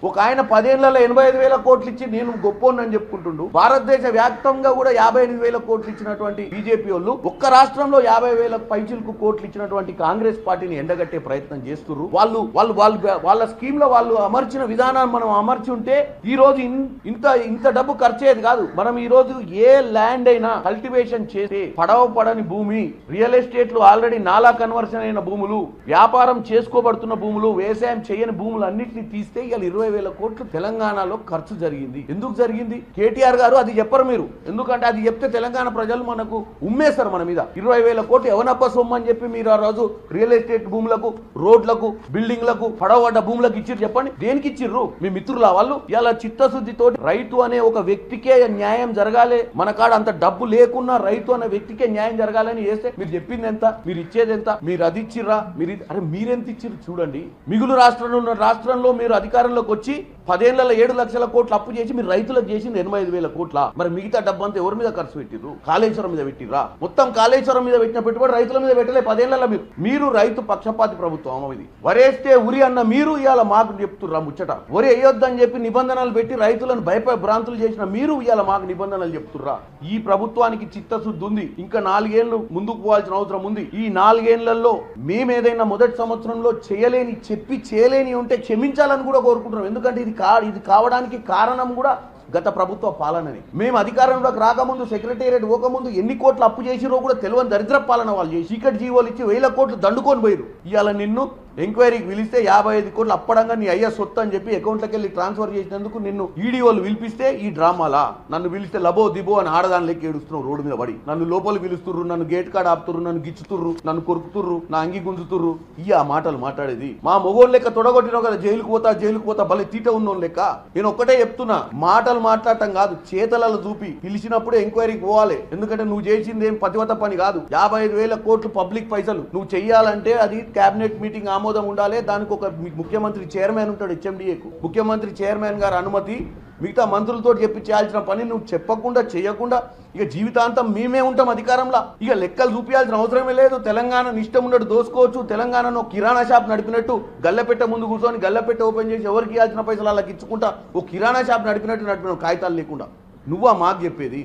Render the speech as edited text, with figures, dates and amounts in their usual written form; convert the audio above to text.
ఒక ఆయన 10 ఏళ్లలో 85,000 కోట్లు ఇచ్చి నేను గొప్పోనని చెప్పుకుంటుండు. భారతదేశ వ్యాప్తంగా కూడా 58,000 కోట్లు ఇచ్చినటువంటి బీజేపీ వాళ్ళు ఒక్క రాష్ట్రంలో 50,000 పైచిలకు కోట్లు ఇచ్చినటువంటి కాంగ్రెస్ పార్టీని ఎండగట్టే ప్రయత్నం చేస్తున్నారు. వాళ్ళ స్కీమ్ లో వాళ్ళు అమర్చిన విధానాన్ని మనం అమర్చి ఉంటే ఈ రోజు ఇంత డబ్బు ఖర్చేది కాదు. మనం ఈ రోజు ఏ ల్యాండ్ అయినా కల్టివేషన్ చేసి పడని భూమి, రియల్ ఎస్టేట్లు ఆల్రెడీ నాలా కన్వర్షన్ అయిన భూములు, వ్యాపారం చేసుకోబడుతున్న భూములు, వ్యవసాయం చేయని భూములు అన్నింటినీ తీస్తే ఇవాళ 20,000 కోట్లు తెలంగాణలో ఖర్చు జరిగింది. ఎందుకు జరిగింది? కేటీఆర్ గారు అది చెప్పరు మీరు. ఎందుకంటే అది చెప్తే తెలంగాణ ప్రజలు మనకు ఉమ్మేస్తారు మన మీద. 20,000 కోట్లు ఎవనప్ప సొమ్ము అని చెప్పి మీరు ఆ రోజు రియల్ ఎస్టేట్ భూములకు, రోడ్లకు, బిల్డింగ్లకు, పడవడ్డ భూములకు ఇచ్చిర్రు. చెప్పండి, దేనికి ఇచ్చిర్రు? మీ మిత్రుల వాళ్ళు ఇలా చిత్తశుద్ధితో రైతు అనే ఒక వ్యక్తికే న్యాయం జరగాలి, మన కాడ అంత డబ్బు లేకున్నా రైతు అనే వ్యక్తికే న్యాయం జరగాలని చేస్తే మీరు చెప్పింది ఎంత, మీరు ఇచ్చేది ఎంత, మీరు అది ఇచ్చిర్రా? మీరెంత ఇచ్చిర్రు చూడండి. మిగులు రాష్ట్రంలో మీరు అధికారంలోకి వచ్చి 10 ఏళ్లలో 7 లక్షల కోట్లు అప్పు చేసి మీరు రైతులకు చేసింది 85,000 కోట్ల. మరి మిగతా డబ్బు అంతా ఎవరి మీద ఖర్చు పెట్టిర్రు? కాళేశ్వరం మీద పెట్టిర్రా? మొత్తం కాళేశ్వరం మీద పెట్టిన పెట్టుబడి రైతుల మీద పెట్టలే. 10 ఏళ్లలో మీరు రైతు పక్షపాతి ప్రభుత్వం. ఇది వరేస్తే ఉరి అన్న మీరు ఇవాళ మాకు చెప్తుర్రా ముచ్చట. వరి వేయొద్దని చెప్పి నిబంధనలు పెట్టి రైతులను భ్రాంతులు చేసిన మీరు ఇవాళ మాకు నిబంధనలు చెప్తుర్రా? ఈ ప్రభుత్వానికి చిత్తశుద్ధి ఉంది. ఇంకా 4 ఏళ్లు ముందుకు పోవాల్సిన అవసరం ఉంది. ఈ 4 ఏళ్లలో మేమేదైనా మొదటి సంవత్సరంలో చేయలేని ఉంటే క్షమించాలని కూడా కోరుకుంటున్నాం. ఎందుకంటే ఇది కావడానికి కారణం కూడా గత ప్రభుత్వ పాలనని. మేము అధికారంలోకి రాకముందు, సెక్రటేరియట్ పోకముందు ఎన్ని కోట్లు అప్పు చేసిరో కూడా తెలియని దరిద్ర పాలన వాళ్ళు చేసి చీకటి జీవోలు ఇచ్చి 1000 కోట్లు దండుకొని పోయారు. ఇవాళ నిన్ను ఎంక్వైరీకి పిలిస్తే 55 కోట్లు అప్పడంగా నీ అయ్యా సొత్తు అని చెప్పి అకౌంట్లోకి వెళ్ళి ట్రాన్స్ఫర్ చేసినందుకు నిన్ను ఈడీ వాళ్ళు పిలిపిస్తే ఈ డ్రామాలా? నన్ను పిలిస్తే లబో దిబో అని ఆడదాని లెక్క ఏడుస్తున్నావు రోడ్డు మీద పడి. నన్ను లోపలికి పిలుస్తుర్రు, నన్ను గేట్ కాడ ఆపుతుర్రు, నన్ను గిచ్చుతుర్రు, నన్ను కొరుకుతుర్రు, నా అంగి గుంజుతుర్రు. ఆ మాటలు మాట్లాడేది మా మొగోళ్ళ లెక్క తొడగొట్టినావు కదా, జైలుకు పోతా భలే తీట ఉన్నోళ్ళ లెక్క. నేను ఒక్కటే చెప్తున్నా, మాటలు మాట్లాడటం కాదు, చేతలలో చూపి పిలిచినప్పుడే ఎంక్వైరీకి పోవాలి. ఎందుకంటే నువ్వు చేసింది ఏం పతివత పని కాదు. 55,000 కోట్లు పబ్లిక్ పైసలు నువ్వు చెయ్యాలంటే అది కేబినెట్ మీటింగ్ ఆమోదం ఉండాలి. దానికి ఒక ముఖ్యమంత్రి చైర్మన్ ఉంటాడు, హెచ్ఎండిఏకు ముఖ్యమంత్రి చైర్మన్ గారు అనుమతి, మిగతా మంత్రులతో చెప్పి చేయాల్సిన పని నువ్వు చెప్పకుండా చేయకుండా ఇక జీవితాంతం మేమే ఉంటాం అధికారంలో. ఇక లెక్కలు చూపించాల్సిన అవసరమే లేదు. తెలంగాణ ఇష్టం ఉన్నట్టు దోసుకోవచ్చు. తెలంగాణను కిరాణా షాప్ నడిపినట్టు గల్లపెట్ట ముందు కూర్చొని గల్లపెట్ట ఓపెన్ చేసి ఎవరికి ఇవ్వాల్సిన పైసలు అలా ఇచ్చుకుంటా ఓ కిరాణా షాప్ నడిపినట్టు కాగితాలు లేకుండా. నువ్వా మాకు చెప్పేది?